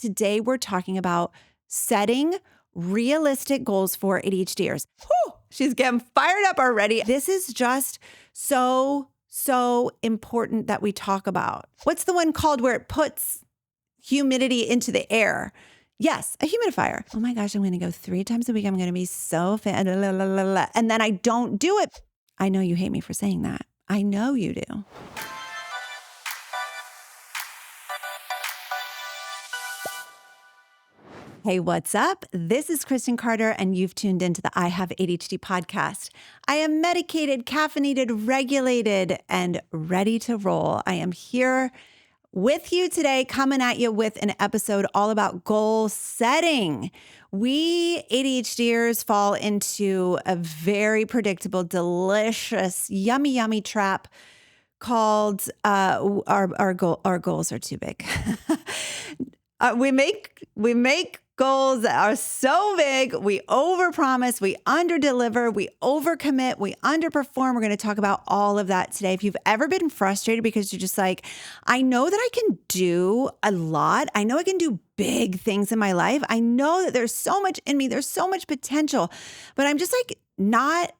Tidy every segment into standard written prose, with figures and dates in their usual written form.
Today, we're talking about setting realistic goals for ADHDers. Whew, she's getting fired up already. This is just so important that we talk about. What's the one called where it puts humidity into the air? Yes, a humidifier. Oh my gosh, I'm going to go 3 times a week. I'm going to be so fit. And then I don't do it. I know you hate me for saying that. I know you do. Hey, what's up? This is Kristen Carter, and you've tuned into the I Have ADHD podcast. I am medicated, caffeinated, regulated, and ready to roll. I am here with you today, coming at you with an episode all about goal setting. We ADHDers fall into a very predictable, delicious, yummy trap called our goals are too big. We make goals that are so big, we overpromise, we underdeliver, we overcommit, we underperform. We're going to talk about all of that today. If you've ever been frustrated because you're just like, I know that I can do a lot. I know I can do big things in my life. I know that there's so much in me. There's so much potential, but I'm just like not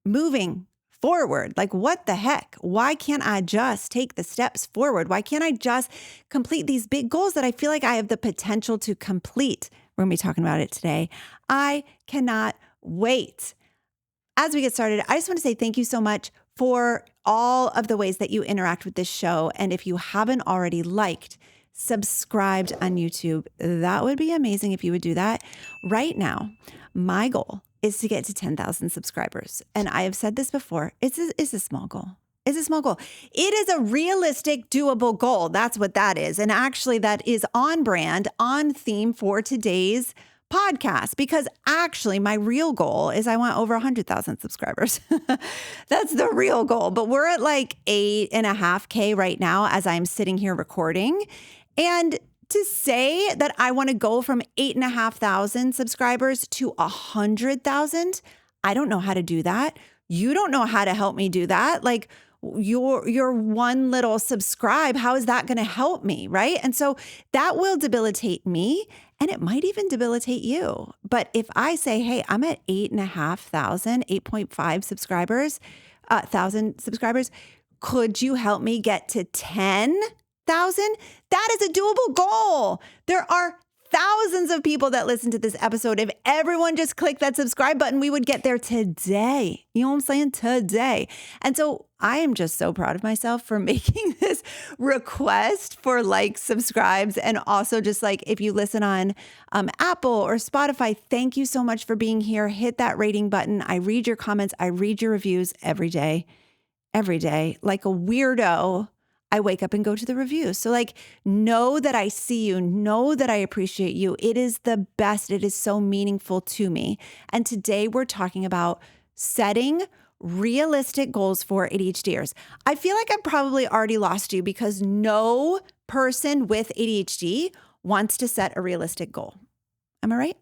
moving forward. Like, what the heck? Why can't I just take the steps forward? Why can't I just complete these big goals that I feel like I have the potential to complete? We're going to be talking about it today. I cannot wait. As we get started, I just want to say thank you so much for all of the ways that you interact with this show. And if you haven't already liked, subscribed on YouTube, that would be amazing if you would do that. Right now, my goal is to get to 10,000 subscribers. And I have said this before, it's a small goal. It's a small goal. It is a realistic, doable goal. That's what that is. And actually that is on brand, on theme for today's podcast, because actually my real goal is I want over 100,000 subscribers. That's the real goal. But we're at like 8.5K right now as I'm sitting here recording. And to say that I want to go from 8,500 subscribers to 100,000, I don't know how to do that. You don't know how to help me do that. Like your one little subscribe, how is that going to help me, right? And so that will debilitate me, and it might even debilitate you. But if I say, hey, I'm at 8,500, 8.5 subscribers, 1,000 subscribers, could you help me get to 10,000? That is a doable goal. There are thousands of people that listen to this episode. If everyone just clicked that subscribe button, we would get there today. You know what I'm saying? Today. And so I am just so proud of myself for making this request for likes, subscribes, and also just like if you listen on Apple or Spotify, thank you so much for being here. Hit that rating button. I read your comments. I read your reviews every day. Like a weirdo, I wake up and go to the reviews. So like, know that I see you, know that I appreciate you. It is the best. It is so meaningful to me. And today we're talking about setting realistic goals for ADHDers. I feel like I've probably already lost you because no person with ADHD wants to set a realistic goal. Am I right?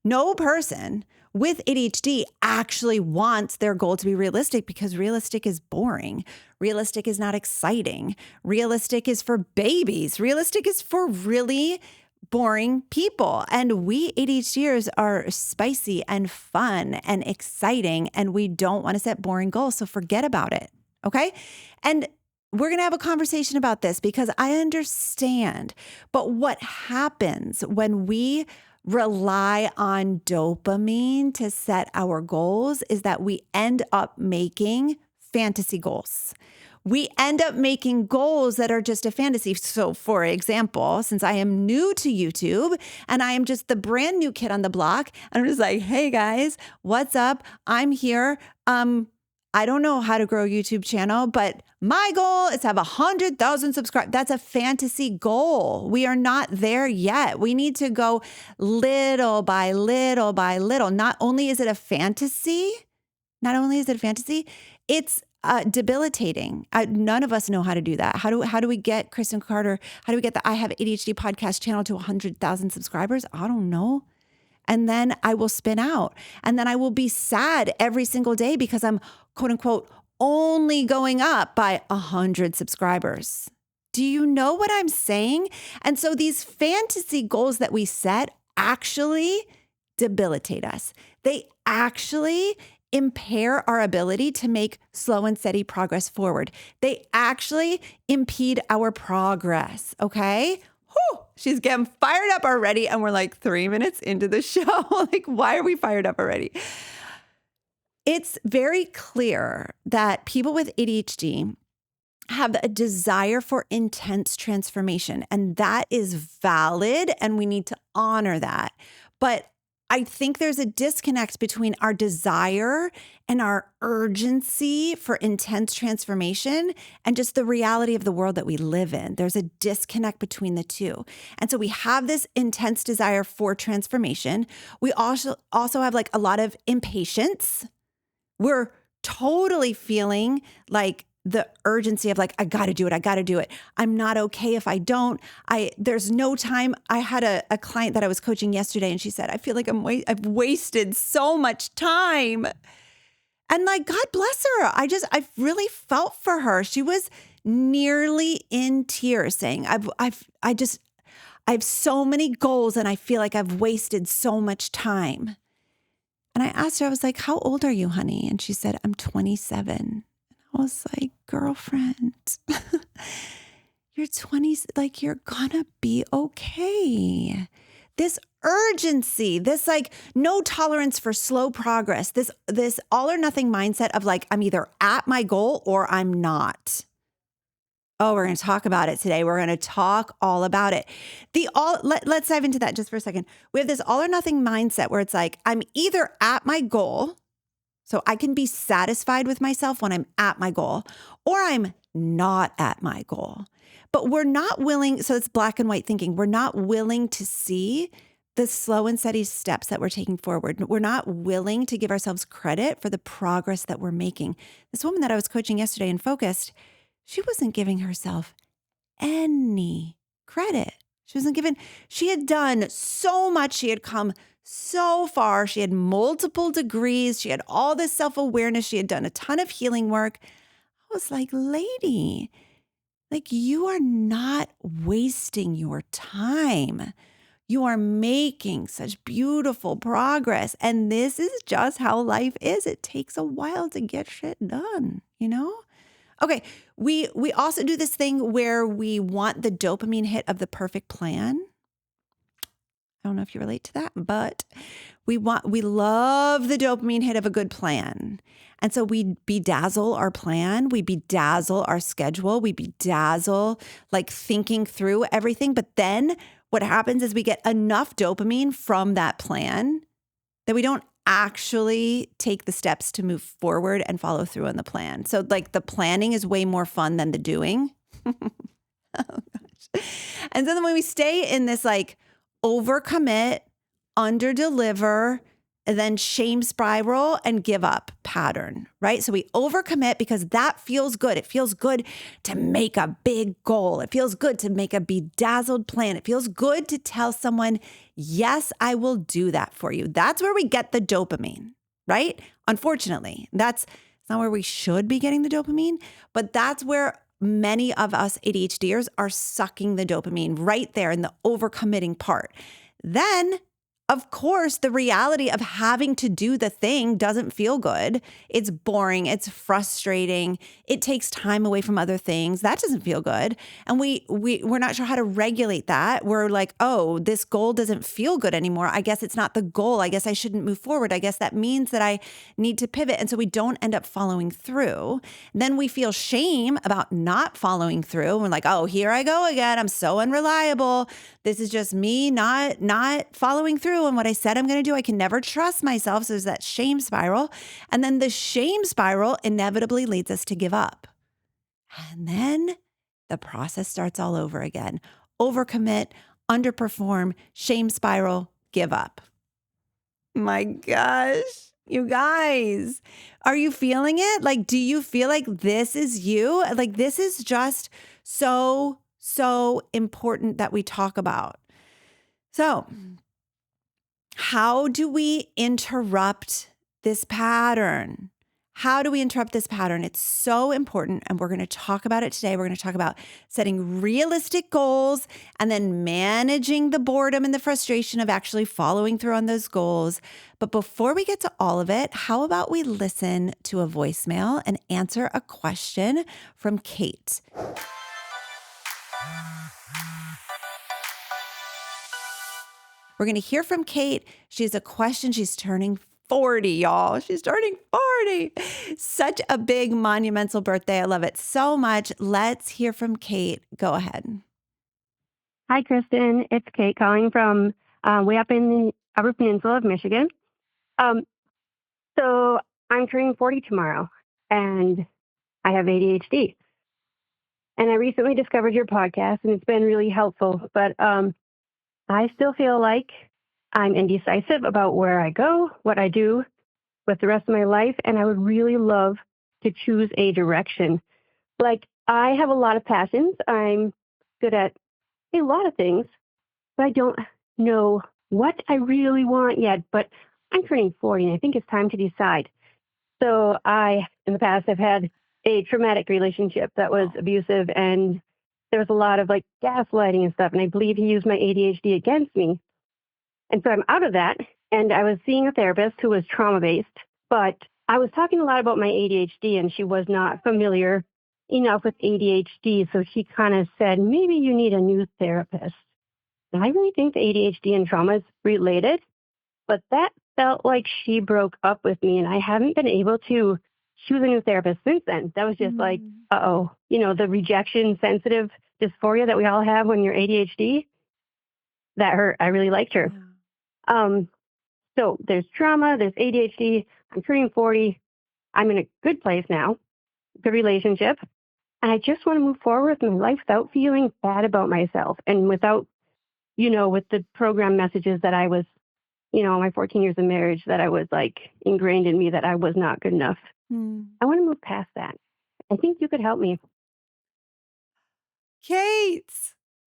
No person with ADHD actually wants their goal to be realistic because realistic is boring. Realistic is not exciting. Realistic is for babies. Realistic is for really boring people. And we ADHDers are spicy and fun and exciting, and we don't want to set boring goals. So forget about it. Okay. And we're going to have a conversation about this because I understand. But what happens when we rely on dopamine to set our goals is that we end up making fantasy goals. We end up making goals that are just a fantasy. So for example, since I am new to YouTube and I am just the brand new kid on the block, I'm just like, hey guys, what's up? I'm here. I don't know how to grow a YouTube channel, but my goal is to have 100,000 subscribers. That's a fantasy goal. We are not there yet. We need to go little by little by little. Not only is it a fantasy, it's debilitating. None of us know how to do that. How do we get Kristen Carter? How do we get the I Have ADHD podcast channel to 100,000 subscribers? I don't know. And then I will spin out. And then I will be sad every single day because I'm, quote unquote, only going up by 100 subscribers. Do you know what I'm saying? And so these fantasy goals that we set actually debilitate us. They actually impair our ability to make slow and steady progress forward. They actually impede our progress. Okay. Whew, she's getting fired up already. And we're like 3 minutes into the show. Like, why are we fired up already? It's very clear that people with ADHD have a desire for intense transformation, and that is valid, and we need to honor that. But I think there's a disconnect between our desire and our urgency for intense transformation and just the reality of the world that we live in. There's a disconnect between the two. And so we have this intense desire for transformation. We also have like a lot of impatience. We're totally feeling like the urgency of like, I got to do it. I got to do it. I'm not okay if I don't. There's no time. I had a client that I was coaching yesterday, and she said, I feel like I've wasted so much time. And like, God bless her. I really felt for her. She was nearly in tears saying, I have so many goals and I feel like I've wasted so much time. And I asked her, I was like, how old are you, honey? And she said, I'm 27. I was like, girlfriend, you're 20, like you're gonna be okay. This urgency, this like no tolerance for slow progress, this all or nothing mindset of like, I'm either at my goal or I'm not. Oh, we're going to talk about it today. We're going to talk all about it. Let's dive into that just for a second. We have this all or nothing mindset where it's like, I'm either at my goal, so I can be satisfied with myself when I'm at my goal, or I'm not at my goal. But we're not willing, so it's black and white thinking. We're not willing to see the slow and steady steps that we're taking forward. We're not willing to give ourselves credit for the progress that we're making. This woman that I was coaching yesterday and focused, she wasn't giving herself any credit. She had done so much. She had come so far. She had multiple degrees. She had all this self-awareness. She had done a ton of healing work. I was like, lady, like you are not wasting your time. You are making such beautiful progress. And this is just how life is. It takes a while to get shit done, you know? Okay, we also do this thing where we want the dopamine hit of the perfect plan. I don't know if you relate to that, but we love the dopamine hit of a good plan. And so we bedazzle our plan, we bedazzle our schedule, we bedazzle like thinking through everything. But then what happens is we get enough dopamine from that plan that we don't actually take the steps to move forward and follow through on the plan. So like the planning is way more fun than the doing. Oh gosh. And so then when we stay in this like overcommit, underdeliver, and then shame spiral and give up pattern, right? So we overcommit because that feels good. It feels good to make a big goal. It feels good to make a bedazzled plan. It feels good to tell someone, yes, I will do that for you. That's where we get the dopamine, right? Unfortunately, that's not where we should be getting the dopamine, but that's where many of us ADHDers are sucking the dopamine right there in the overcommitting part. Then of course, the reality of having to do the thing doesn't feel good. It's boring. It's frustrating. It takes time away from other things. That doesn't feel good. And we're not sure how to regulate that. We're like, oh, this goal doesn't feel good anymore. I guess it's not the goal. I guess I shouldn't move forward. I guess that means that I need to pivot. And so we don't end up following through. Then we feel shame about not following through. We're like, oh, here I go again. I'm so unreliable. This is just me not following through on what I said I'm going to do. I can never trust myself. So there's that shame spiral. And then the shame spiral inevitably leads us to give up. And then the process starts all over again. Overcommit, underperform, shame spiral, give up. My gosh, you guys, are you feeling it? Like, do you feel like this is you? Like, this is just so important that we talk about. So, how do we interrupt this pattern? How do we interrupt this pattern? It's so important. And we're going to talk about it today. We're going to talk about setting realistic goals and then managing the boredom and the frustration of actually following through on those goals. But before we get to all of it, how about we listen to a voicemail and answer a question from Kate? We're going to hear from Kate. She has a question. She's turning 40, y'all. She's turning 40. Such a big monumental birthday. I love it so much. Let's hear from Kate. Go ahead. Hi, Kristen. It's Kate calling from way up in the Upper Peninsula of Michigan. So I'm turning 40 tomorrow, and I have ADHD. And I recently discovered your podcast, and it's been really helpful. But I still feel like I'm indecisive about where I go, what I do with the rest of my life, and I would really love to choose a direction. Like, I have a lot of passions. I'm good at a lot of things, but I don't know what I really want yet. But I'm turning 40, and I think it's time to decide. So in the past, I've had a traumatic relationship that was abusive, and there was a lot of like gaslighting and stuff. And I believe he used my ADHD against me. And so I'm out of that. And I was seeing a therapist who was trauma-based, but I was talking a lot about my ADHD, and she was not familiar enough with ADHD. So she kind of said, maybe you need a new therapist. And I really think the ADHD and trauma is related, but that felt like she broke up with me, and I haven't been able to choose a new therapist since then. That was just like, the rejection sensitive dysphoria that we all have when you're ADHD. That hurt. I really liked her. Yeah. So there's trauma, there's ADHD. I'm turning 40. I'm in a good place now, good relationship. And I just want to move forward with my life without feeling bad about myself, and without, with the program messages that I was, my 14 years of marriage, that I was like ingrained in me that I was not good enough. I want to move past that. I think you could help me. Kate.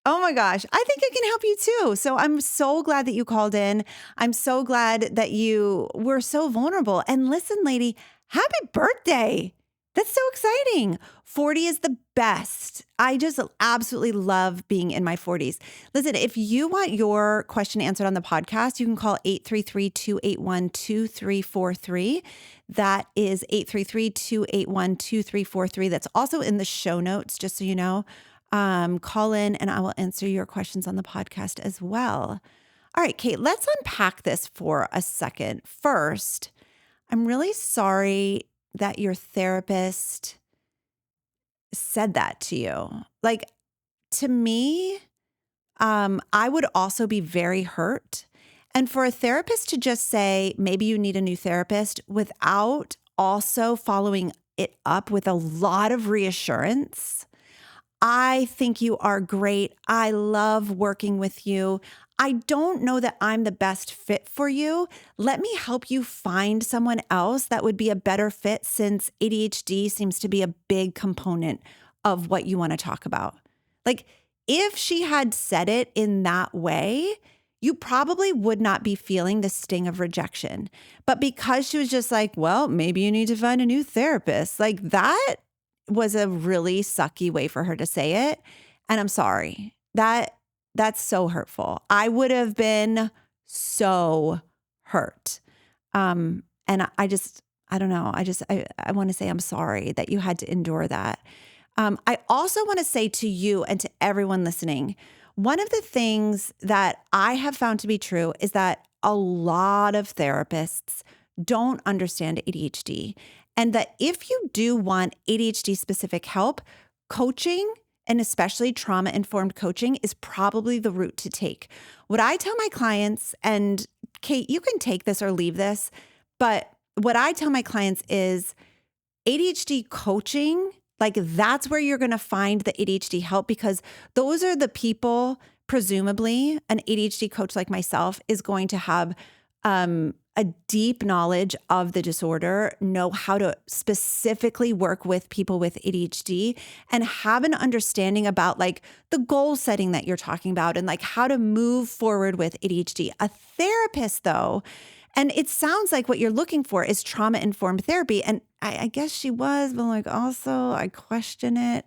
Oh my gosh. I think I can help you too. So I'm so glad that you called in. I'm so glad that you were so vulnerable. And listen, lady, happy birthday. That's so exciting. 40 is the best. I just absolutely love being in my 40s. Listen, if you want your question answered on the podcast, you can call 833-281-2343. That is 833-281-2343. That's also in the show notes, just so you know. Call in and I will answer your questions on the podcast as well. All right, Kate, let's unpack this for a second. First, I'm really sorry that your therapist said that to you. Like, to me, I would also be very hurt. And for a therapist to just say, maybe you need a new therapist without also following it up with a lot of reassurance, I think you are great. I love working with you. I don't know that I'm the best fit for you. Let me help you find someone else that would be a better fit, since ADHD seems to be a big component of what you want to talk about. Like, if she had said it in that way, you probably would not be feeling the sting of rejection. But because she was just like, well, maybe you need to find a new therapist, like that was a really sucky way for her to say it. And I'm sorry. That's so hurtful. I would have been so hurt. And I don't know. I want to say I'm sorry that you had to endure that. I also want to say to you and to everyone listening, one of the things that I have found to be true is that a lot of therapists don't understand ADHD. And that if you do want ADHD specific help, coaching, and especially trauma-informed coaching, is probably the route to take. What I tell my clients, and Kate, you can take this or leave this, but what I tell my clients is ADHD coaching, like that's where you're going to find the ADHD help, because those are the people, presumably an ADHD coach like myself is going to have a deep knowledge of the disorder, know how to specifically work with people with ADHD, and have an understanding about like the goal setting that you're talking about and like how to move forward with ADHD. A therapist, though, And it sounds like what you're looking for is trauma-informed therapy. And I guess she was, but like also I question it.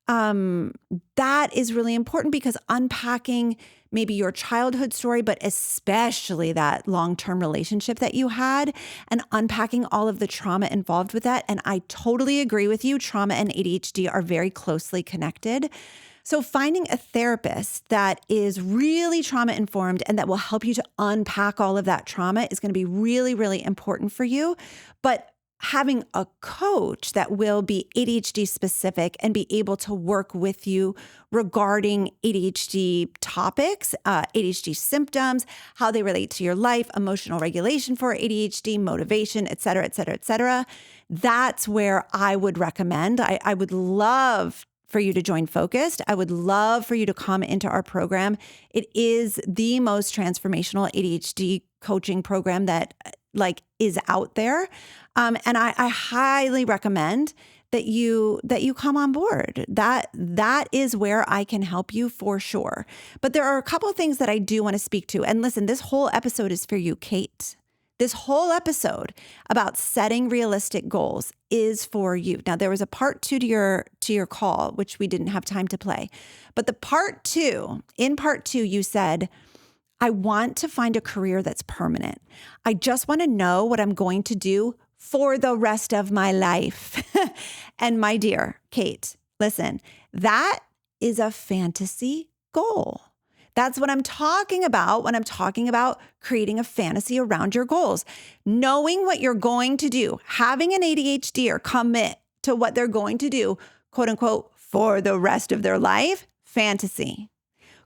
That is really important because unpacking maybe your childhood story, but especially that long-term relationship that you had and unpacking all of the trauma involved with that. And I totally agree with you. Trauma and ADHD are very closely connected. So finding a therapist that is really trauma informed and that will help you to unpack all of that trauma is going to be really, really important for you. But having a coach that will be ADHD specific and be able to work with you regarding ADHD topics, ADHD symptoms, how they relate to your life, emotional regulation for ADHD, motivation, et cetera, et cetera, et cetera. That's where I would recommend. I would love for you to join Focused. I would love for you to come into our program. It is the most transformational ADHD coaching program that is out there. And I highly recommend that you come on board. That is where I can help you for sure. But there are a couple of things that I do want to speak to. And listen, this whole episode is for you, Kate. This whole episode about setting realistic goals is for you. Now, there was a part 2 to your call, which we didn't have time to play. But in part 2, you said, I want to find a career that's permanent. I just want to know what I'm going to do for the rest of my life. And my dear Kate, listen, that is a fantasy goal. That's what I'm talking about when I'm talking about creating a fantasy around your goals. Knowing what you're going to do, having an ADHDer commit to what they're going to do, quote unquote, for the rest of their life, fantasy.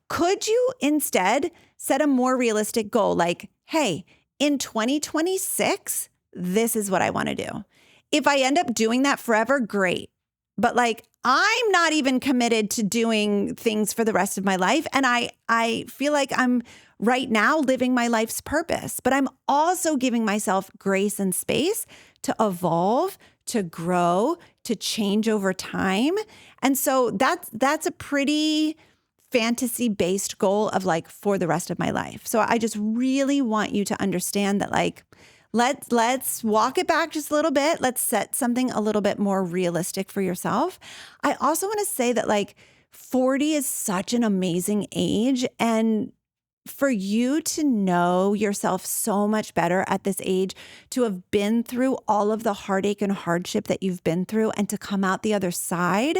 Could you instead set a more realistic goal like, hey, in 2026, this is what I want to do. If I end up doing that forever, great. But I'm not even committed to doing things for the rest of my life. And I feel like I'm right now living my life's purpose, but I'm also giving myself grace and space to evolve, to grow, to change over time. And so that's a pretty fantasy-based goal of for the rest of my life. So I just really want you to understand that let's walk it back just a little bit. Let's set something a little bit more realistic for yourself. I also want to say that 40 is such an amazing age. And for you to know yourself so much better at this age, to have been through all of the heartache and hardship that you've been through and to come out the other side,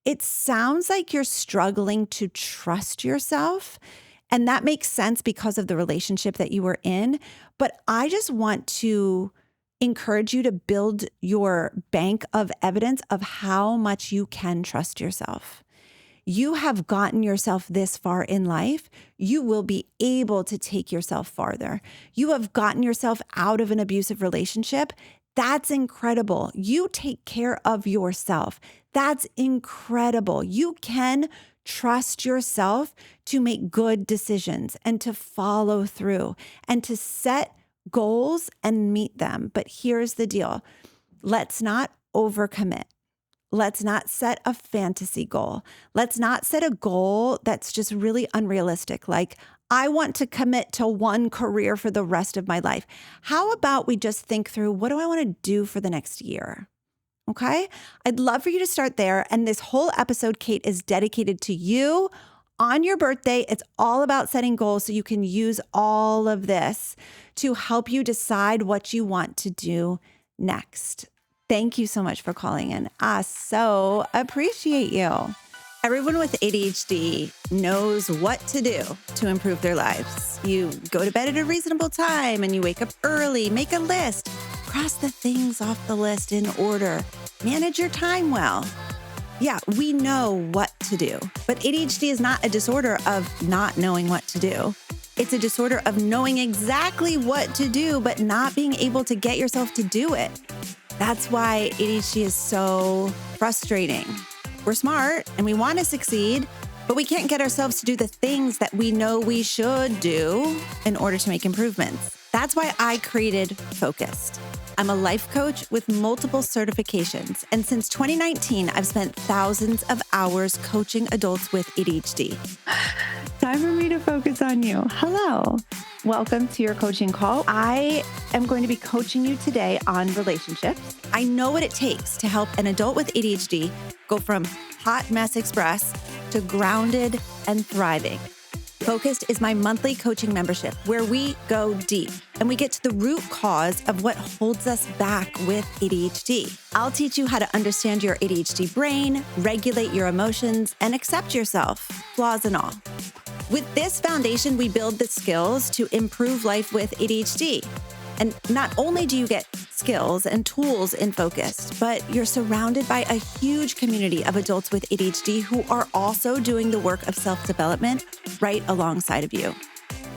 it sounds like you're struggling to trust yourself. And that makes sense because of the relationship that you were in. But I just want to encourage you to build your bank of evidence of how much you can trust yourself. You have gotten yourself this far in life. You will be able to take yourself farther. You have gotten yourself out of an abusive relationship. That's incredible. You take care of yourself. That's incredible. You can trust yourself to make good decisions and to follow through and to set goals and meet them. But here's the deal. Let's not overcommit. Let's not set a fantasy goal. Let's not set a goal that's just really unrealistic. I want to commit to one career for the rest of my life. How about we just think through, what do I want to do for the next year? Okay? I'd love for you to start there. And this whole episode, Kate, is dedicated to you on your birthday. It's all about setting goals so you can use all of this to help you decide what you want to do next. Thank you so much for calling in. I so appreciate you. Everyone with ADHD knows what to do to improve their lives. You go to bed at a reasonable time and you wake up early, make a list, cross the things off the list in order, manage your time well. Yeah, we know what to do, but ADHD is not a disorder of not knowing what to do. It's a disorder of knowing exactly what to do, but not being able to get yourself to do it. That's why ADHD is so frustrating. We're smart and we want to succeed, but we can't get ourselves to do the things that we know we should do in order to make improvements. That's why I created Focused. I'm a life coach with multiple certifications, and since 2019, I've spent thousands of hours coaching adults with ADHD. time for me to focus on you. Hello. Welcome to your coaching call. I am going to be coaching you today on relationships. I know what it takes to help an adult with ADHD go from hot mess express to grounded and thriving. Focused is my monthly coaching membership where we go deep and we get to the root cause of what holds us back with ADHD. I'll teach you how to understand your ADHD brain, regulate your emotions, and accept yourself, flaws and all. With this foundation, we build the skills to improve life with ADHD. And not only do you get skills and tools in Focused, but you're surrounded by a huge community of adults with ADHD who are also doing the work of self-development right alongside of you.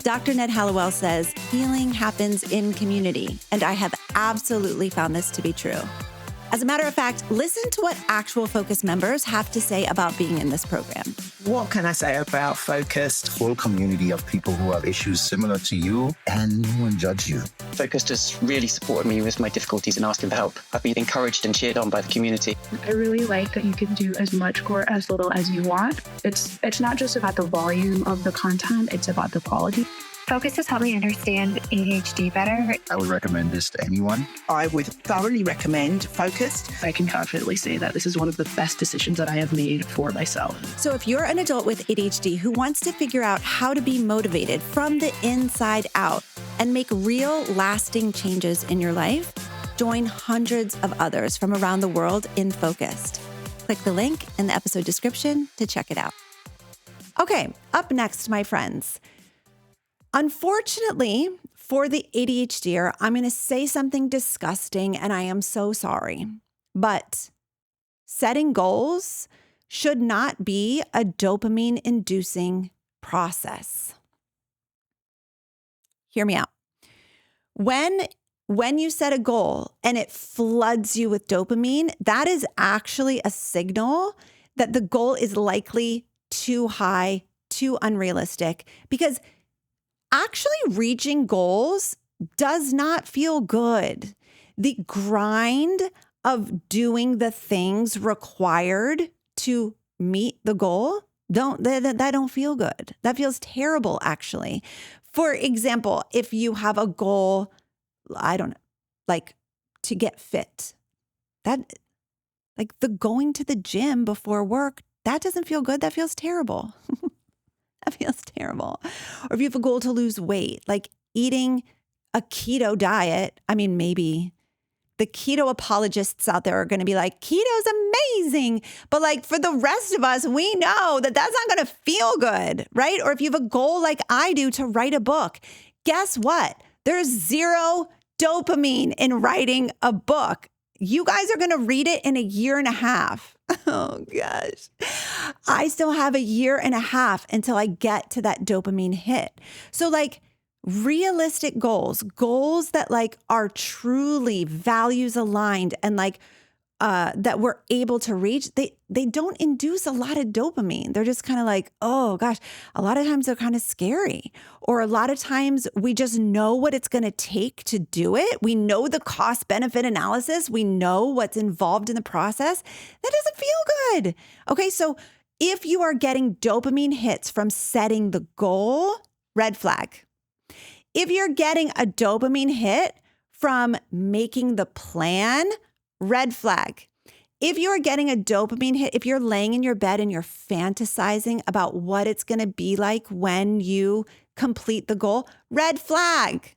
Dr. Ned Hallowell says, healing happens in community, and I have absolutely found this to be true. As a matter of fact, listen to what actual Focus members have to say about being in this program. What can I say about Focused? Whole community of people who have issues similar to you, and no one judge you. Focused has really supported me with my difficulties and asking for help. I've been encouraged and cheered on by the community. I really like that you can do as much or as little as you want. It's not just about the volume of the content, it's about the quality. Focus has helped me understand ADHD better. I would recommend this to anyone. I would thoroughly recommend Focused. I can confidently say that this is one of the best decisions that I have made for myself. So if you're an adult with ADHD who wants to figure out how to be motivated from the inside out and make real lasting changes in your life, join hundreds of others from around the world in Focused. Click the link in the episode description to check it out. Okay, up next, my friends. Unfortunately, for the ADHDer, I'm going to say something disgusting, and I am so sorry. But setting goals should not be a dopamine-inducing process. Hear me out. When you set a goal and it floods you with dopamine, that is actually a signal that the goal is likely too high, too unrealistic, because actually reaching goals does not feel good. The grind of doing the things required to meet the goal that don't feel good. That feels terrible, actually. For example, if you have a goal, I don't know, like to get fit, that like the going to the gym before work, that doesn't feel good. That feels terrible. That feels terrible. Or if you have a goal to lose weight, like eating a keto diet, I mean, maybe the keto apologists out there are going to be like, keto's amazing. But like for the rest of us, we know that that's not going to feel good, right? Or if you have a goal like I do to write a book, guess what? There's zero dopamine in writing a book. You guys are going to read it in a year and a half. Oh gosh. I still have a year and a half until I get to that dopamine hit. So like realistic goals that like are truly values aligned and like that we're able to reach, they don't induce a lot of dopamine. They're just kind of like, oh gosh, a lot of times they're kind of scary. Or a lot of times we just know what it's going to take to do it. We know the cost benefit analysis. We know what's involved in the process. That doesn't feel good. Okay, so if you are getting dopamine hits from setting the goal, red flag. If you're getting a dopamine hit from making the plan, red flag. If you're getting a dopamine hit, if you're laying in your bed and you're fantasizing about what it's going to be like when you complete the goal, red flag.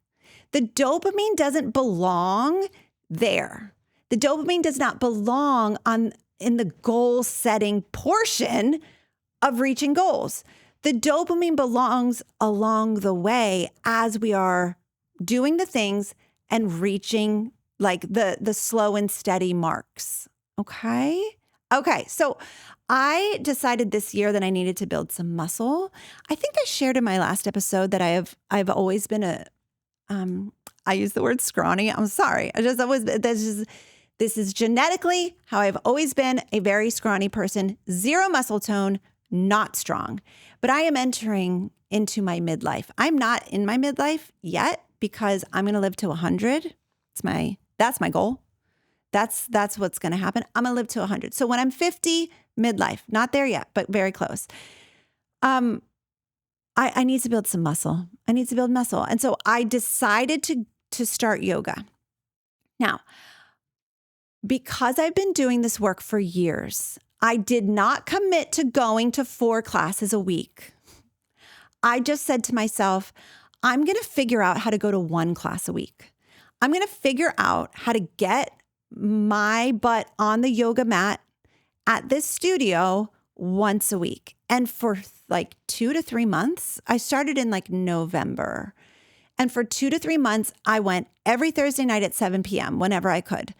The dopamine doesn't belong there. The dopamine does not belong in the goal setting portion of reaching goals. The dopamine belongs along the way as we are doing the things and reaching like the slow and steady marks. Okay. So I decided this year that I needed to build some muscle. I think I shared in my last episode that I've always been I use the word scrawny. I'm sorry. This is genetically how I've always been a very scrawny person, zero muscle tone, not strong. But I am entering into my midlife. I'm not in my midlife yet because I'm going to live to 100. That's my goal. That's what's going to happen. I'm going to live to 100. So when I'm 50, midlife, not there yet, but very close. I need to build some muscle. I need to build muscle. And so I decided to start yoga. Now, because I've been doing this work for years, I did not commit to going to 4 classes a week. I just said to myself, I'm going to figure out how to go to 1 class a week. I'm going to figure out how to get my butt on the yoga mat at this studio once a week. And for like 2 to 3 months, I started in like November. And for 2 to 3 months, I went every Thursday night at 7 p.m. whenever I could.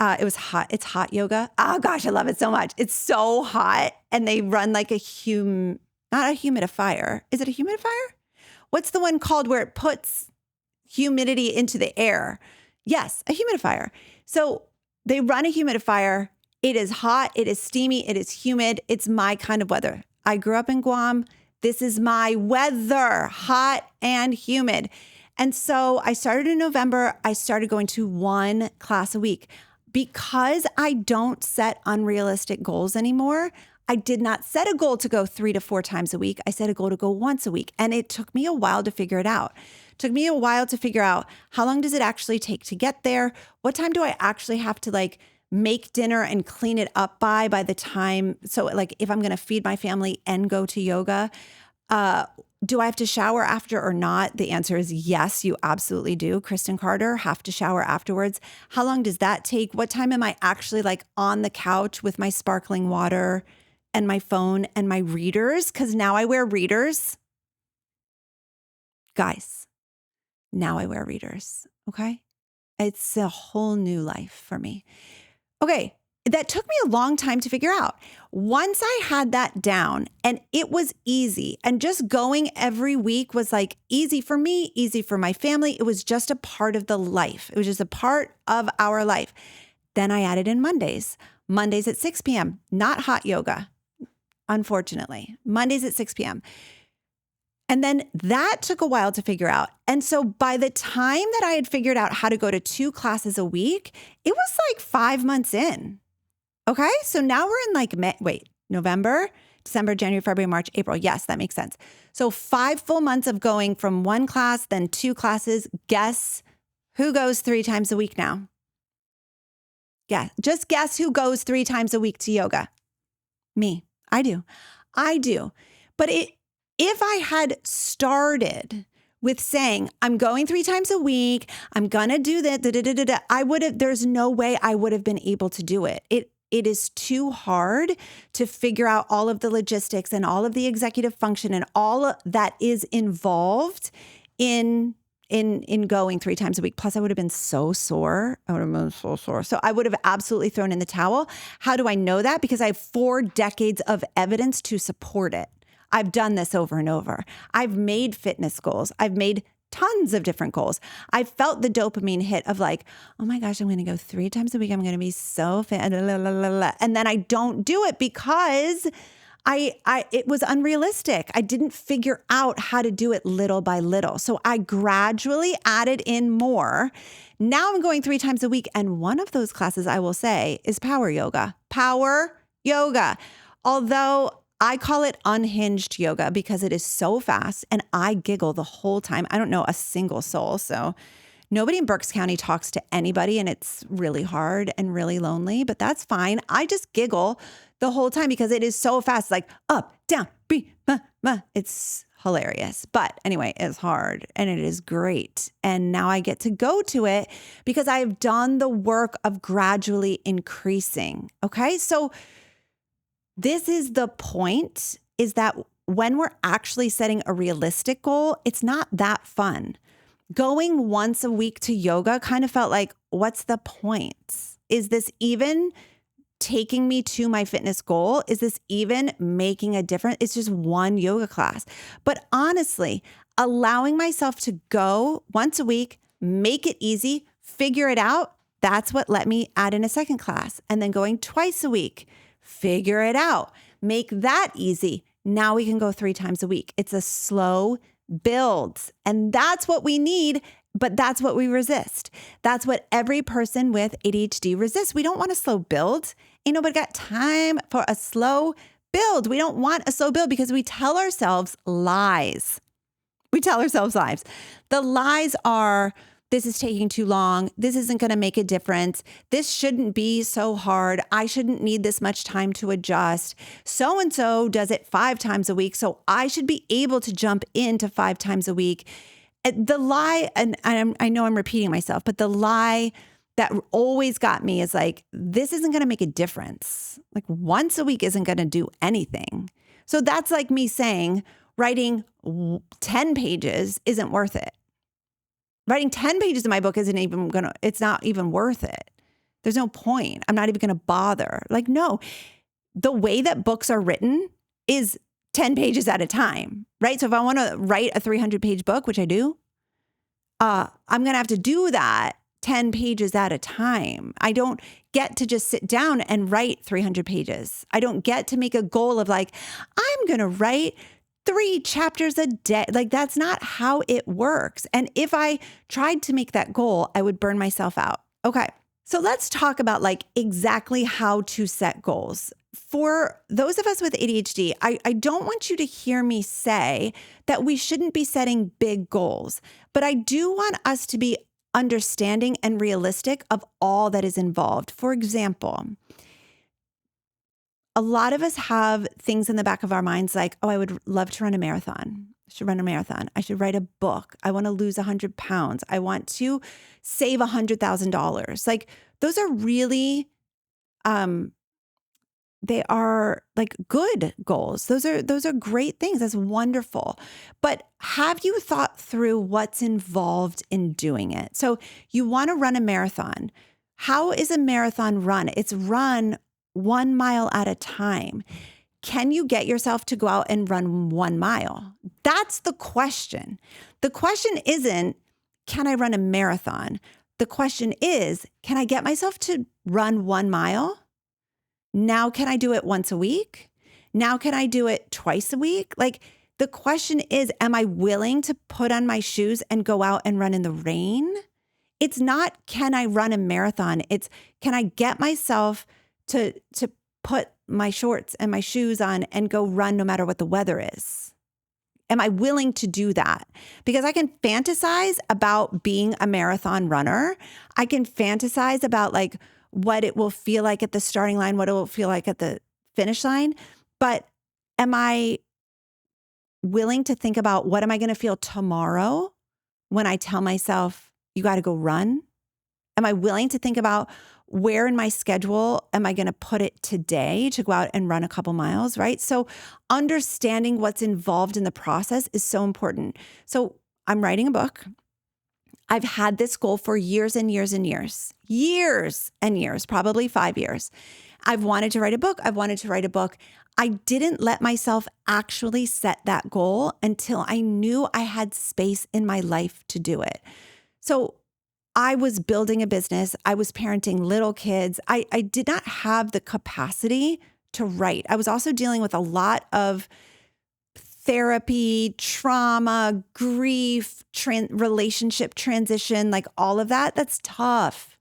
It was hot. It's hot yoga. Oh gosh, I love it so much. It's so hot. And they run like not a humidifier. Is it a humidifier? What's the one called where it puts humidity into the air? Yes, a humidifier. So they run a humidifier. It is hot. It is steamy. It is humid. It's my kind of weather. I grew up in Guam. This is my weather, hot and humid. And so I started in November. I started going to 1 class a week. Because I don't set unrealistic goals anymore, I did not set a goal to go 3 to 4 times a week. I set a goal to go once a week. And it took me a while to figure it out. It took me a while to figure out how long does it actually take to get there? What time do I actually have to like make dinner and clean it up by the time? So like if I'm going to feed my family and go to yoga, do I have to shower after or not? The answer is yes, you absolutely do. Kristen Carter, have to shower afterwards. How long does that take? What time am I actually like on the couch with my sparkling water and my phone and my readers? Because now I wear readers. Guys, now I wear readers, okay? It's a whole new life for me. Okay, that took me a long time to figure out. Once I had that down and it was easy, and just going every week was like easy for me, easy for my family. It was just a part of the life. It was just a part of our life. Then I added in Mondays at 6 p.m., not hot yoga, unfortunately. Mondays at 6 p.m. And then that took a while to figure out. And so by the time that I had figured out how to go to 2 classes a week, it was like 5 months in. Okay, so now we're in like November, December, January, February, March, April. Yes, that makes sense. So 5 full months of going from 1 class, then 2 classes. Guess who goes 3 times a week now? Yeah, just guess who goes 3 times a week to yoga? Me. I do. But if I had started with saying, I'm going 3 times a week, I'm going to do that, there's no way I would have been able to do it. It is too hard to figure out all of the logistics and all of the executive function and all that is involved in going 3 times a week. Plus, I would have been so sore. So I would have absolutely thrown in the towel. How do I know that? Because I have 4 decades of evidence to support it. I've done this over and over. I've made fitness goals. I've made tons of different goals. I felt the dopamine hit of like, oh my gosh, I'm going to go 3 times a week. I'm going to be so fit. And then I don't do it because it was unrealistic. I didn't figure out how to do it little by little. So I gradually added in more. Now I'm going 3 times a week. And one of those classes, I will say, is power yoga. Power yoga. Although I call it unhinged yoga because it is so fast and I giggle the whole time. I don't know a single soul. So nobody in Berks County talks to anybody and it's really hard and really lonely, but that's fine. I just giggle the whole time because it is so fast, like up, down, it's hilarious. But anyway, it's hard and it is great. And now I get to go to it because I've done the work of gradually increasing. Okay. So this is the point, is that when we're actually setting a realistic goal, it's not that fun. Going once a week to yoga kind of felt like, what's the point? Is this even taking me to my fitness goal? Is this even making a difference? It's just 1 yoga class. But honestly, allowing myself to go once a week, make it easy, figure it out, that's what let me add in a 2nd class. And then going twice a week, figure it out, make that easy. Now we can go 3 times a week. It's a slow build. And that's what we need, but that's what we resist. That's what every person with ADHD resists. We don't want a slow build. Ain't nobody got time for a slow build. We don't want a slow build because we tell ourselves lies. We tell ourselves lies. The lies are, this is taking too long. This isn't going to make a difference. This shouldn't be so hard. I shouldn't need this much time to adjust. So-and-so does it 5 times a week, so I should be able to jump into 5 times a week. The lie, and I know I'm repeating myself, but the lie that always got me is like, this isn't going to make a difference. Like once a week isn't going to do anything. So that's like me saying writing 10 pages isn't worth it. Writing 10 pages in my book it's not even worth it. There's no point. I'm not even going to bother. Like, no, the way that books are written is 10 pages at a time, right? So if I want to write a 300-page book, which I do, I'm going to have to do that 10 pages at a time. I don't get to just sit down and write 300 pages. I don't get to make a goal of like, I'm going to write 3 chapters a day. Like that's not how it works. And if I tried to make that goal, I would burn myself out. Okay. So let's talk about like exactly how to set goals. For those of us with ADHD, I don't want you to hear me say that we shouldn't be setting big goals, but I do want us to be understanding and realistic of all that is involved. For example, a lot of us have things in the back of our minds like, oh, I would love to run a marathon. I should run a marathon. I should write a book. I want to lose 100 pounds. I want to save $100,000. Like those are really, they are like good goals. Those are great things. That's wonderful. But have you thought through what's involved in doing it? So you want to run a marathon. How is a marathon run? It's run 1 mile at a time. Can you get yourself to go out and run 1 mile? That's the question. The question isn't, can I run a marathon? The question is, can I get myself to run 1 mile? Now, can I do it once a week? Now, can I do it twice a week? Like the question is, am I willing to put on my shoes and go out and run in the rain? It's not, can I run a marathon? It's, can I get myself to put my shorts and my shoes on and go run no matter what the weather is? Am I willing to do that? Because I can fantasize about being a marathon runner. I can fantasize about like what it will feel like at the starting line, what it will feel like at the finish line. But am I willing to think about what am I going to feel tomorrow when I tell myself, you got to go run? Am I willing to think about where in my schedule am I going to put it today to go out and run a couple miles, right? So understanding what's involved in the process is so important. So I'm writing a book. I've had this goal for years and years and years, probably 5 years. I've wanted to write a book. I didn't let myself actually set that goal until I knew I had space in my life to do it. So I was building a business. I was parenting little kids. I did not have the capacity to write. I was also dealing with a lot of therapy, trauma, grief, relationship transition, like all of that. That's tough.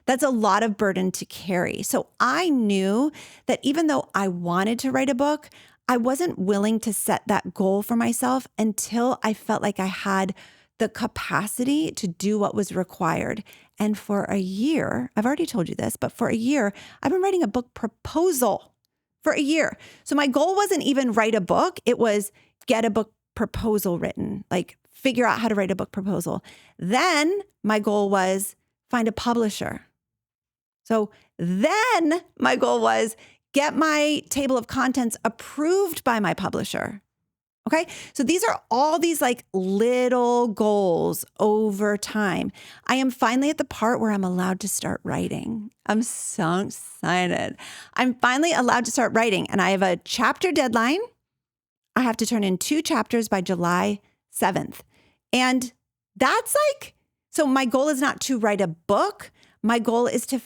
That's a lot of burden to carry. So I knew that even though I wanted to write a book, I wasn't willing to set that goal for myself until I felt like I had the capacity to do what was required. And for a year, I've already told you this, but for a year, I've been writing a book proposal for a year. So my goal wasn't even write a book. It was get a book proposal written, like figure out how to write a book proposal. Then my goal was find a publisher. So then my goal was get my table of contents approved by my publisher. Okay. So these are all these like little goals over time. I am finally at the part where I'm allowed to start writing. I'm so excited. I'm finally allowed to start writing, and I have a chapter deadline. I have to turn in 2 chapters by July 7th. And that's like, so my goal is not to write a book. My goal is to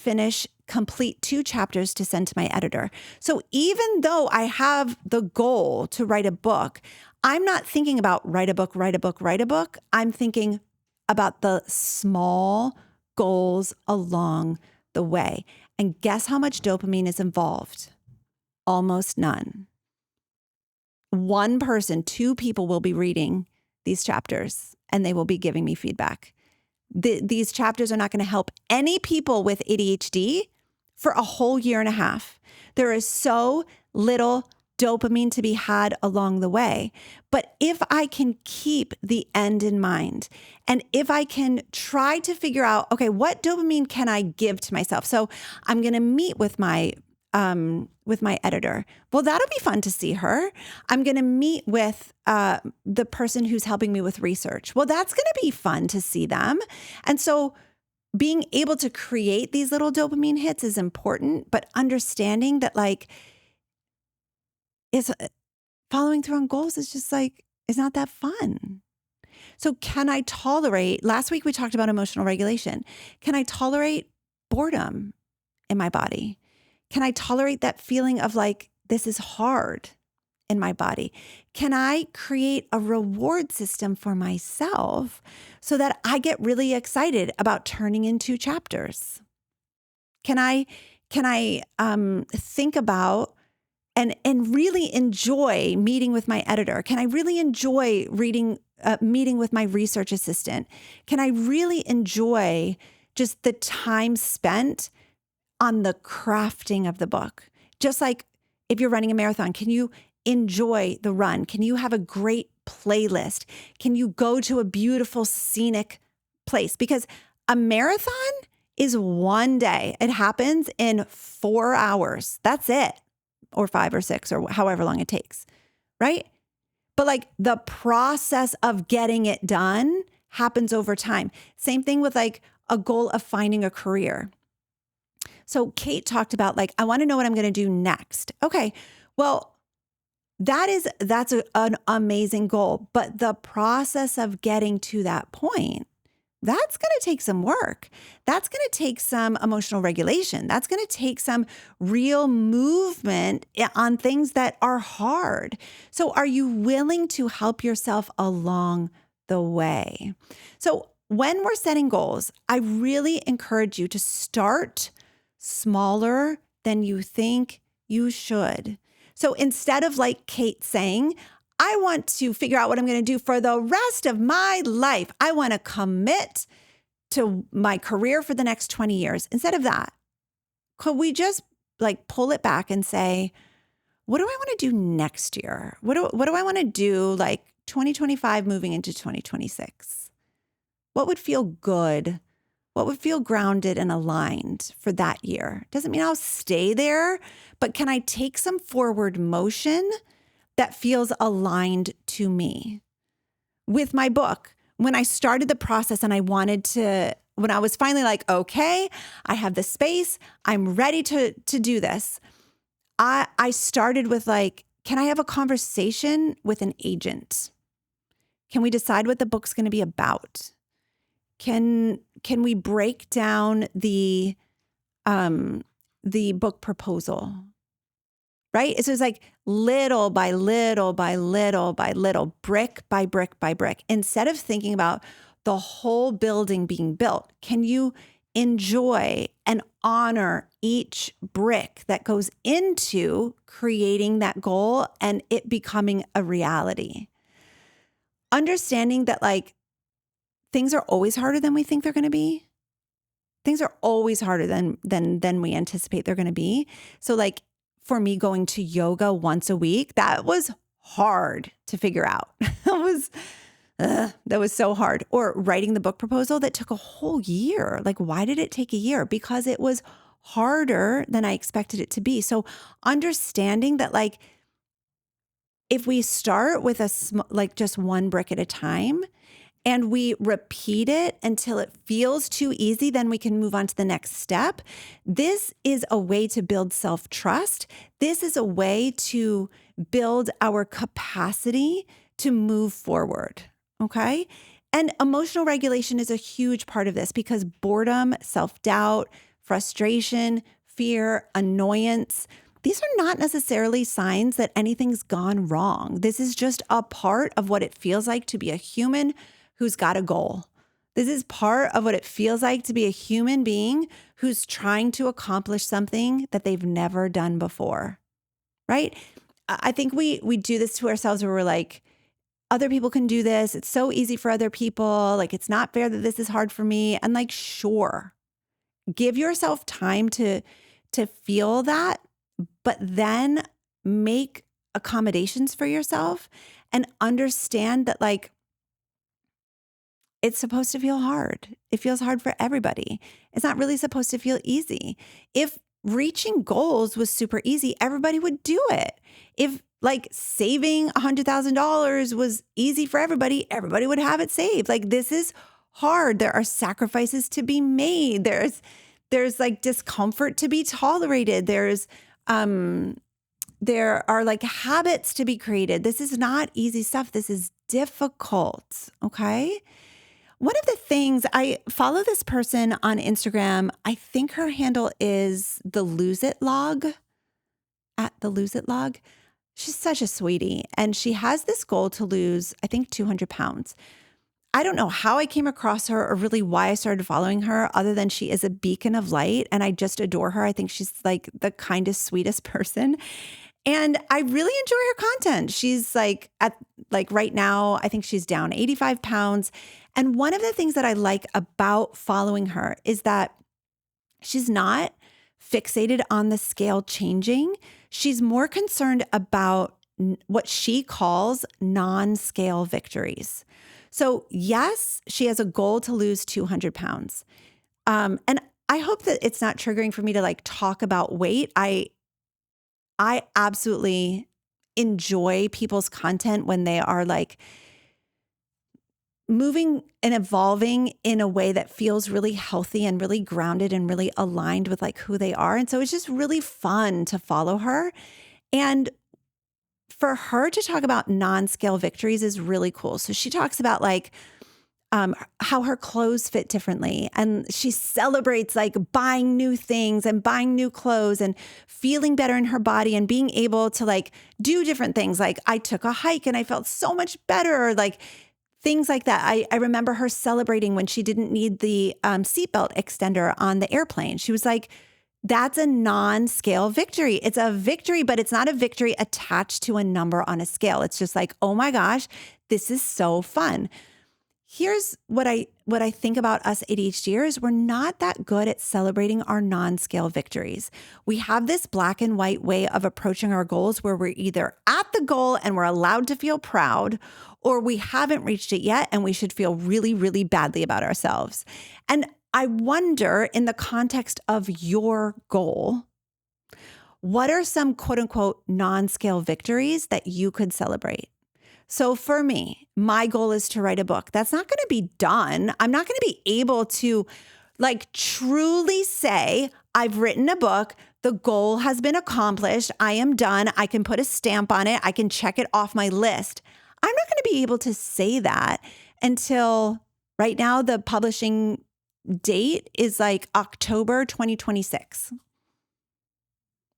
complete 2 chapters to send to my editor. So even though I have the goal to write a book, I'm not thinking about write a book. I'm thinking about the small goals along the way. And guess how much dopamine is involved? Almost none. one person, two people will be reading these chapters and they will be giving me feedback. These chapters are not going to help any people with ADHD for a whole year and a half. There is so little dopamine to be had along the way. But if I can keep the end in mind, and if I can try to figure out, okay, what dopamine can I give to myself? So I'm going to meet with my editor. Well, that'll be fun to see her. I'm going to meet with the person who's helping me with research. Well, that's going to be fun to see them. And so being able to create these little dopamine hits is important, but understanding that like is following through on goals is just like, it's not that fun. So can I tolerate, last week we talked about emotional regulation. Can I tolerate boredom in my body? Can I tolerate that feeling of like, this is hard in my body? Can I create a reward system for myself so that I get really excited about turning in 2 chapters? Can I think about and really enjoy meeting with my editor? Can I really enjoy meeting with my research assistant? Can I really enjoy just the time spent on the crafting of the book? Just like if you're running a marathon, can you enjoy the run? Can you have a great playlist? Can you go to a beautiful scenic place? Because a marathon is one day. It happens in 4 hours. That's it. Or 5 or 6 or however long it takes, right? But like the process of getting it done happens over time. Same thing with like a goal of finding a career. So Kate talked about like, I want to know what I'm going to do next. Okay, well, that's an amazing goal. But the process of getting to that point, that's going to take some work. That's going to take some emotional regulation. That's going to take some real movement on things that are hard. So are you willing to help yourself along the way? So when we're setting goals, I really encourage you to start smaller than you think you should. So instead of like Kate saying, I want to figure out what I'm going to do for the rest of my life. I want to commit to my career for the next 20 years. Instead of that, could we just like pull it back and say, what do I want to do next year? What do I want to do like 2025 moving into 2026? What would feel good? What would feel grounded and aligned for that year? Doesn't mean I'll stay there, but can I take some forward motion that feels aligned to me? With my book, when I started the process and when I was finally like, okay, I have the space, I'm ready to do this. I started with like, can I have a conversation with an agent? Can we decide what the book's going to be about? Can we break down the book proposal? Right? So it's like little by little by little by little, brick by brick by brick. Instead of thinking about the whole building being built, can you enjoy and honor each brick that goes into creating that goal and it becoming a reality? Understanding that like things are always harder than we think they're going to be. Things are always harder than we anticipate they're going to be. So like, for me, going to yoga once a week, that was hard to figure out. That was so hard. Or writing the book proposal that took a whole year. Like, why did it take a year? Because it was harder than I expected it to be. So understanding that, like, if we start with just one brick at a time, and we repeat it until it feels too easy, then we can move on to the next step. This is a way to build self-trust. This is a way to build our capacity to move forward, okay? And emotional regulation is a huge part of this because boredom, self-doubt, frustration, fear, annoyance, these are not necessarily signs that anything's gone wrong. This is just a part of what it feels like to be a human who's got a goal. This is part of what it feels like to be a human being who's trying to accomplish something that they've never done before, right? I think we do this to ourselves where we're like, other people can do this. It's so easy for other people. Like, it's not fair that this is hard for me. And like, sure, give yourself time to feel that, but then make accommodations for yourself and understand that like it's supposed to feel hard. It feels hard for everybody. It's not really supposed to feel easy. If reaching goals was super easy, everybody would do it. If like saving $100,000 was easy for everybody, everybody would have it saved. Like, this is hard. There are sacrifices to be made. There's like discomfort to be tolerated. There are like habits to be created. This is not easy stuff. This is difficult. Okay. One of the things, I follow this person on Instagram. I think her handle is the Lose It Log, at the Lose It Log. She's such a sweetie. And she has this goal to lose, I think, 200 pounds. I don't know how I came across her or really why I started following her, other than she is a beacon of light and I just adore her. I think she's like the kindest, sweetest person. And I really enjoy her content. She's like right now, I think she's down 85 pounds. And one of the things that I like about following her is that she's not fixated on the scale changing. She's more concerned about what she calls non-scale victories. So yes, she has a goal to lose 200 pounds. And I hope that it's not triggering for me to like talk about weight. I absolutely enjoy people's content when they are like moving and evolving in a way that feels really healthy and really grounded and really aligned with like who they are. And so it's just really fun to follow her. And for her to talk about non-scale victories is really cool. So she talks about like how her clothes fit differently. And she celebrates like buying new things and buying new clothes and feeling better in her body and being able to like do different things. Like, I took a hike and I felt so much better, or like things like that. I remember her celebrating when she didn't need the seatbelt extender on the airplane. She was like, that's a non-scale victory. It's a victory, but it's not a victory attached to a number on a scale. It's just like, oh my gosh, this is so fun. Here's what I think about us ADHDers. We're not that good at celebrating our non-scale victories. We have this black and white way of approaching our goals where we're either at the goal and we're allowed to feel proud, or we haven't reached it yet and we should feel really, really badly about ourselves. And I wonder, in the context of your goal, what are some quote unquote non-scale victories that you could celebrate? So for me, my goal is to write a book. That's not going to be done. I'm not going to be able to like truly say, I've written a book. The goal has been accomplished. I am done. I can put a stamp on it. I can check it off my list. I'm not going to be able to say that until right now. The publishing date is like October 2026.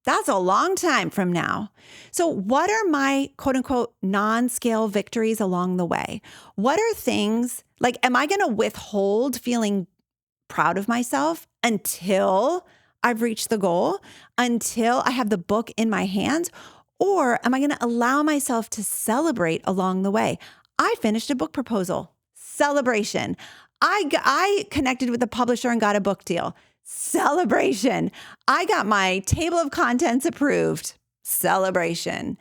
That's a long time from now. So what are my quote unquote non-scale victories along the way? What are things like, am I going to withhold feeling proud of myself until I've reached the goal, until I have the book in my hands? Or am I going to allow myself to celebrate along the way? I finished a book proposal. Celebration. I connected with a publisher and got a book deal. Celebration. I got my table of contents approved. Celebration.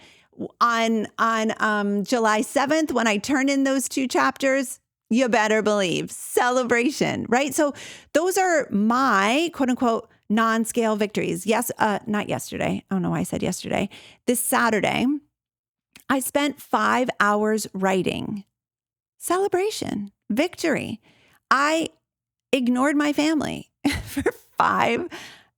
On July 7th, when I turned in those 2 chapters, you better believe, celebration, right? So those are my quote unquote non-scale victories. Yes, not yesterday. I don't know why I said yesterday. This Saturday, I spent 5 hours writing. Celebration, victory. I ignored my family for 5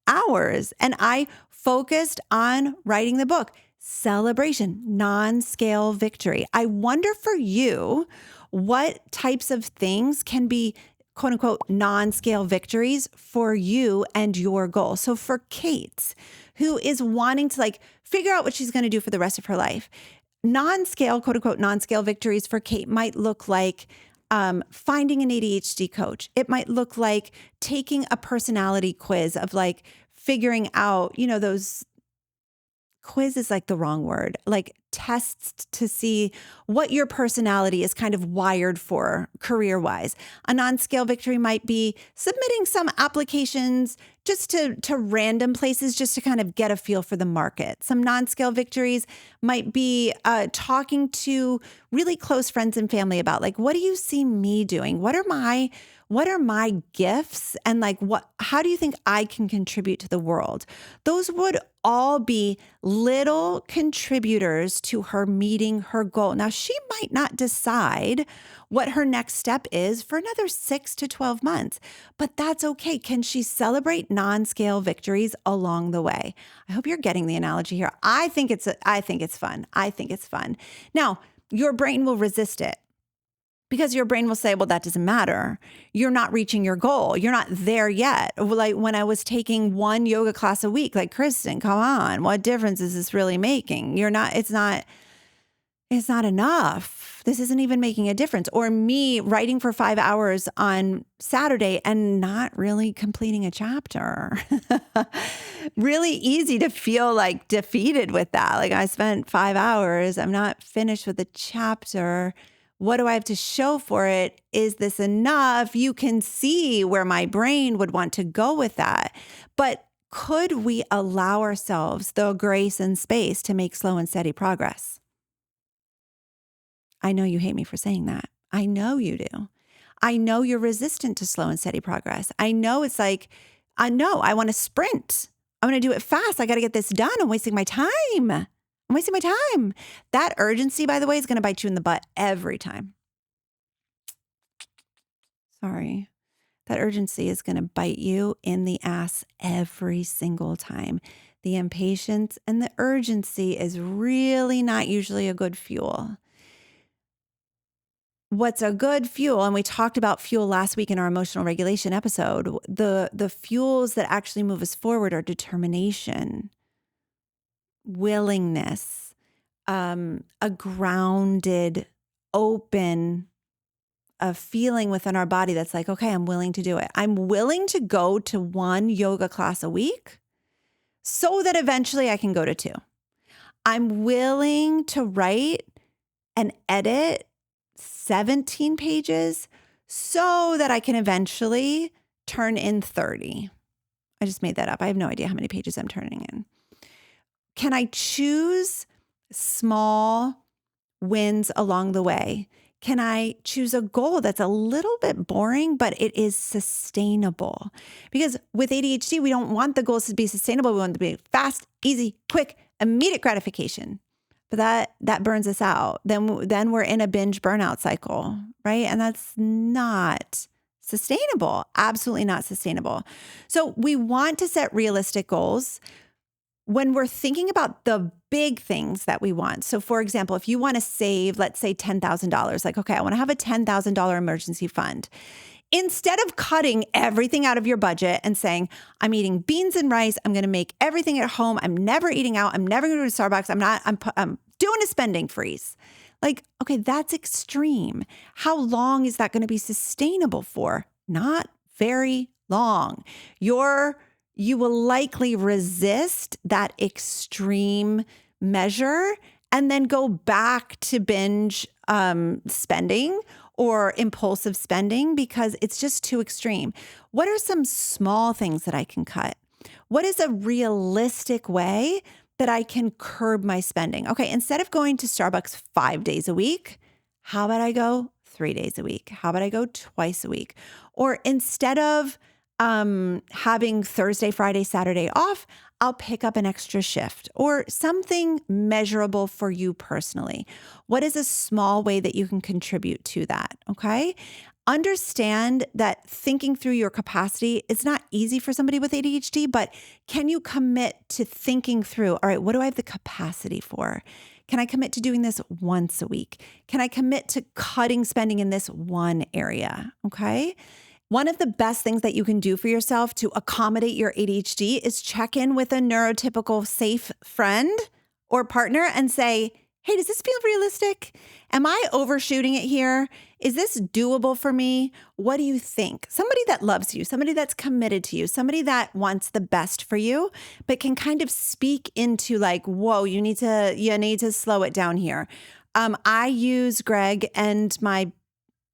hours and I focused on writing the book. Celebration, non-scale victory. I wonder for you, what types of things can be quote unquote non-scale victories for you and your goal. So for Kate, who is wanting to like figure out what she's going to do for the rest of her life, non-scale, quote unquote, non-scale victories for Kate might look like finding an ADHD coach. It might look like taking a personality quiz of like figuring out, those quiz is like the wrong word, like tests to see what your personality is kind of wired for career-wise. A non-scale victory might be submitting some applications just to random places just to kind of get a feel for the market. Some non-scale victories might be talking to really close friends and family about like, what do you see me doing? What are my gifts? And like, how do you think I can contribute to the world? Those would all be little contributors to her meeting her goal. Now, she might not decide what her next step is for another 6 to 12 months, but that's okay. Can she celebrate non-scale victories along the way? I hope you're getting the analogy here. I think it's fun. I think it's fun. Now, your brain will resist it. Because your brain will say, well, that doesn't matter. You're not reaching your goal. You're not there yet. Like when I was taking one yoga class a week, like, Kristen, come on. What difference is this really making? It's not enough. This isn't even making a difference. Or me writing for 5 hours on Saturday and not really completing a chapter. Really easy to feel like defeated with that. Like I spent 5 hours. I'm not finished with the chapter. What do I have to show for it? Is this enough? You can see where my brain would want to go with that. But could we allow ourselves the grace and space to make slow and steady progress? I know you hate me for saying that. I know you do. I know you're resistant to slow and steady progress. I know it's like, I want to sprint. I want to do it fast. I got to get this done. I'm wasting my time. That urgency, by the way, is going to bite you in the butt every time. Sorry. That urgency is going to bite you in the ass every single time. The impatience and the urgency is really not usually a good fuel. What's a good fuel, and we talked about fuel last week in our emotional regulation episode, the fuels that actually move us forward are determination, willingness, a grounded, open, a feeling within our body that's like, okay, I'm willing to do it. I'm willing to go to one yoga class a week so that eventually I can go to 2. I'm willing to write and edit 17 pages so that I can eventually turn in 30. I just made that up. I have no idea how many pages I'm turning in. Can I choose small wins along the way? Can I choose a goal that's a little bit boring, but it is sustainable? Because with ADHD, we don't want the goals to be sustainable. We want them to be fast, easy, quick, immediate gratification. But that burns us out. Then we're in a binge burnout cycle, right? And that's not sustainable. Absolutely not sustainable. So we want to set realistic goals when we're thinking about the big things that we want. So for example, if you want to save, let's say $10,000, like, okay, I want to have a $10,000 emergency fund. Instead of cutting everything out of your budget and saying, I'm eating beans and rice, I'm going to make everything at home, I'm never eating out, I'm never going to go to Starbucks, I'm doing a spending freeze. Like, okay, that's extreme. How long is that going to be sustainable for? Not very long. You will likely resist that extreme measure and then go back to binge spending or impulsive spending because it's just too extreme. What are some small things that I can cut? What is a realistic way that I can curb my spending? Okay, instead of going to Starbucks 5 days a week, how about I go 3 days a week? How about I go twice a week? Or instead of having Thursday, Friday, Saturday off, I'll pick up an extra shift or something measurable for you personally. What is a small way that you can contribute to that? Okay. Understand that thinking through your capacity, it's not easy for somebody with ADHD, but can you commit to thinking through, all right, what do I have the capacity for? Can I commit to doing this once a week? Can I commit to cutting spending in this one area? Okay. One of the best things that you can do for yourself to accommodate your ADHD is check in with a neurotypical safe friend or partner and say, hey, does this feel realistic? Am I overshooting it here? Is this doable for me? What do you think? Somebody that loves you, somebody that's committed to you, somebody that wants the best for you, but can kind of speak into like, whoa, you need to slow it down here. I use Greg and my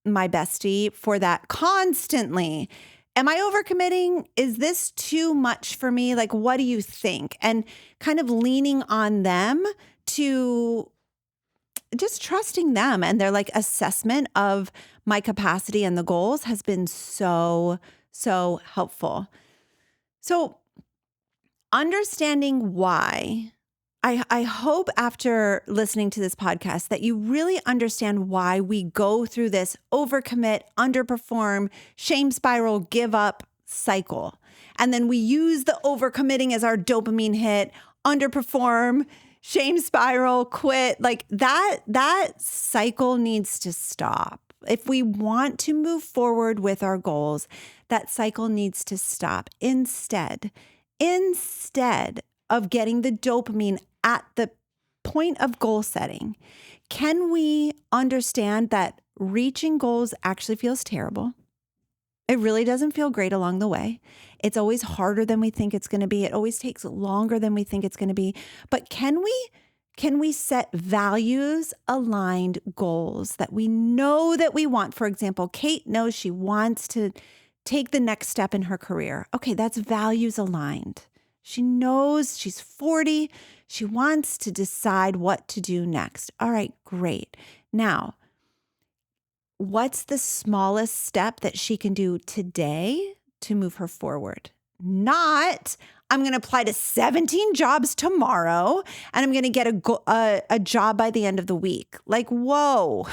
bestie for that constantly. Am I overcommitting? Is this too much for me? Like, what do you think? And kind of leaning on them to just trusting them and their like assessment of my capacity and the goals has been so, so helpful. So understanding why, I hope after listening to this podcast that you really understand why we go through this overcommit, underperform, shame spiral, give up cycle. And then we use the overcommitting as our dopamine hit, underperform, shame spiral, quit. Like that cycle needs to stop. If we want to move forward with our goals, that cycle needs to stop. Instead of getting the dopamine at the point of goal setting, can we understand that reaching goals actually feels terrible? It really doesn't feel great along the way. It's always harder than we think it's going to be. It always takes longer than we think it's going to be. But can we set values aligned goals that we know that we want? For example, Kate knows she wants to take the next step in her career. Okay, that's values aligned. She knows she's 40. She wants to decide what to do next. All right, great. Now, what's the smallest step that she can do today to move her forward? Not, I'm going to apply to 17 jobs tomorrow and I'm going to get a job by the end of the week. Like, whoa,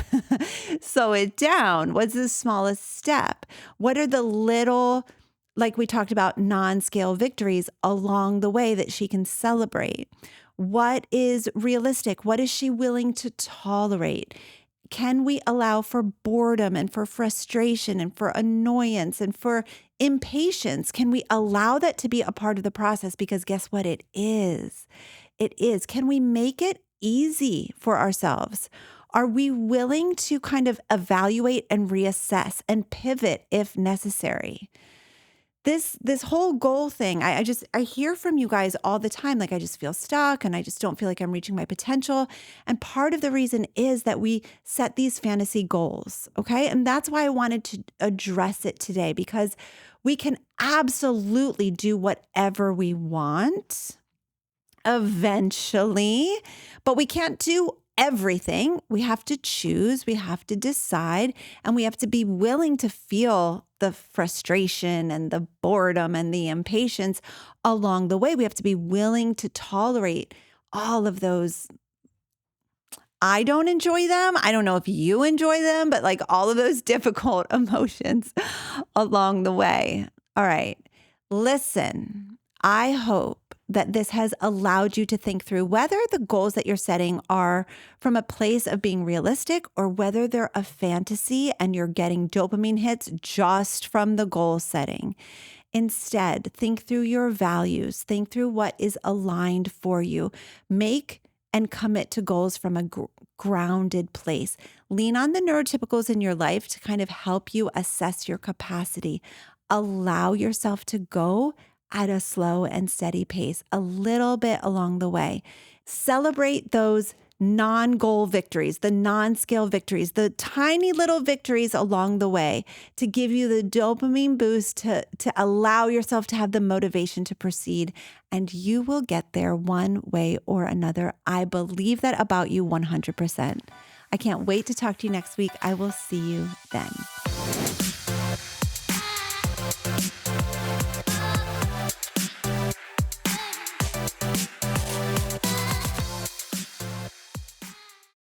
slow it down. What's the smallest step? What are the little, like we talked about, non-scale victories along the way that she can celebrate? What is realistic? What is she willing to tolerate? Can we allow for boredom and for frustration and for annoyance and for impatience? Can we allow that to be a part of the process? Because guess what? It is. It is. Can we make it easy for ourselves? Are we willing to kind of evaluate and reassess and pivot if necessary? This whole goal thing, I hear from you guys all the time, like I just feel stuck and I just don't feel like I'm reaching my potential. And part of the reason is that we set these fantasy goals, okay? And that's why I wanted to address it today, because we can absolutely do whatever we want eventually, but we can't do everything. We have to choose, we have to decide, and we have to be willing to feel the frustration and the boredom and the impatience along the way. We have to be willing to tolerate all of those. I don't enjoy them. I don't know if you enjoy them, but like all of those difficult emotions along the way. All right. Listen, I hope that this has allowed you to think through whether the goals that you're setting are from a place of being realistic or whether they're a fantasy and you're getting dopamine hits just from the goal setting. Instead, think through your values, think through what is aligned for you. Make and commit to goals from a grounded place. Lean on the neurotypicals in your life to kind of help you assess your capacity. Allow yourself to go at a slow and steady pace, a little bit along the way. Celebrate those non-goal victories, the non-scale victories, the tiny little victories along the way to give you the dopamine boost to allow yourself to have the motivation to proceed. And you will get there one way or another. I believe that about you 100%. I can't wait to talk to you next week. I will see you then.